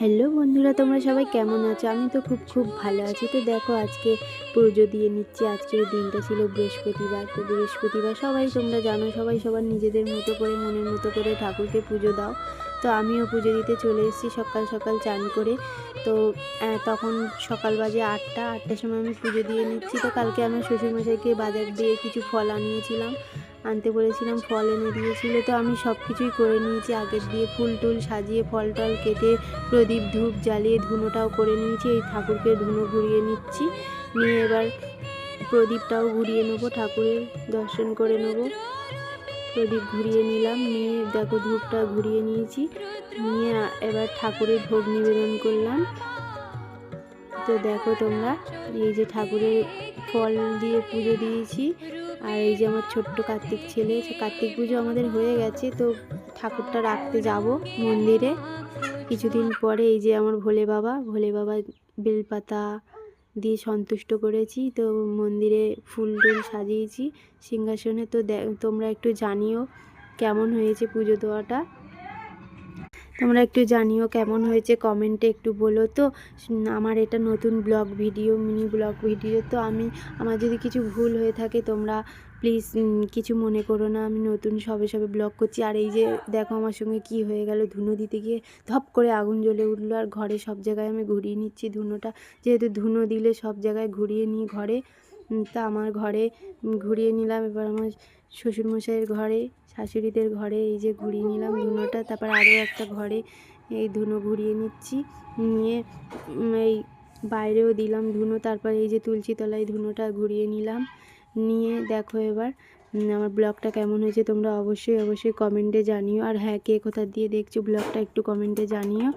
Hello বন্ধুরা, তোমরা সবাই কেমন আছো? আমি তো খুব ভালো আছি। তো দেখো, আজকে পুজো দিয়ে নিচ্ছি। আজকের দিনটা ছিল বৃহস্পতিবার। তো বৃহস্পতিবার সবাই তোমরা জানো, সবাই সবার নিজেদের মতো করে মনের মতো করে ঠাকুরকে পুজো দাও। তো আমিও পুজো দিতে চলে এসেছি সকাল সকাল চান করে। তো তখন সকাল বাজে 8টার সময় আমি পুজো দিয়ে নিচ্ছি। তো কালকে আমার শ্বশুরমশাইকে বাজার দিয়ে কিছু ফল আনিয়েছিলাম, আনতে বলেছিলাম, ফল এনে দিয়েছিল। তো আমি সব কিছুই করে নিয়েছি আগের দিয়ে, ফুল টুল সাজিয়ে, ফল টল কেটে, প্রদীপ ধূপ জ্বালিয়ে ধুনোটাও করে নিয়েছি। এই ঠাকুরকে ধুনো ঘুরিয়ে নিচ্ছি, নিয়ে এবার প্রদীপটাও ঘুরিয়ে নেবো, ঠাকুরের দর্শন করে নেবো। প্রদীপ ঘুরিয়ে নিলাম, নিয়ে দেখো ধূপটা ঘুরিয়ে নিয়েছি, নিয়ে এবার ঠাকুরের ভোগ নিবেদন করলাম। তো দেখো তোমরা, এই যে ঠাকুরের ফল দিয়ে পুজো দিয়েছি। আর এই যে আমার ছোট্ট কার্তিক ছেলে, কার্তিক পুজো আমাদের হয়ে গেছে। তো ঠাকুরটা রাখতে যাব মন্দিরে কিছুদিন পরে। এই যে আমার ভোলে বাবা বেলপাতা দিয়ে সন্তুষ্ট করেছি। তো মন্দিরে ফুল টুল সাজিয়েছি সিংহাসনে। তো তোমরা একটু জানিও কেমন হয়েছে পুজো দেওয়াটা। তোমরা একটু জানিও কেমন হয়েছে, কমেন্টে একটু বলো। তো আমার এটা নতুন blog video, mini blog video. তো আমার যদি কিছু ভুল হয়ে থাকে তোমরা প্লিজ কিছু মনে করো না। আমি নতুন সবে ব্লগ করছি। আর এই যে দেখো আমার সঙ্গে কি হয়ে গেল, ধুনো দিতে গিয়ে ধপ করে আগুন জ্বলে উঠলো। আর ঘরে সব জায়গায় আমি ঘুরিয়ে নিচ্ছি ধুনোটা, যেহেতু ধুনো দিলে সব জায়গায় ঘুরিয়ে নিই ঘরে। তা আমার ঘরে ঘুরিয়ে নিলাম। এবার আমার শ্বশুরমশাইয়ের ঘরে, শাশুড়িদের ঘরে এই যে ঘুরিয়ে নিলাম ধুনোটা। তারপর আরও একটা ঘরে এই ধুনো ঘুরিয়ে নিচ্ছি, নিয়ে এই বাইরেও দিলাম ধুনো। তারপর এই যে তুলসী তলায় ধুনোটা ঘুরিয়ে নিলাম, নিয়ে দেখো এবার আমার ব্লগটা কেমন হয়েছে তোমরা অবশ্যই কমেন্টে জানিও। আর হ্যাঁ, কে কোথা দিয়ে দেখছো ব্লগটা একটু কমেন্টে জানিও।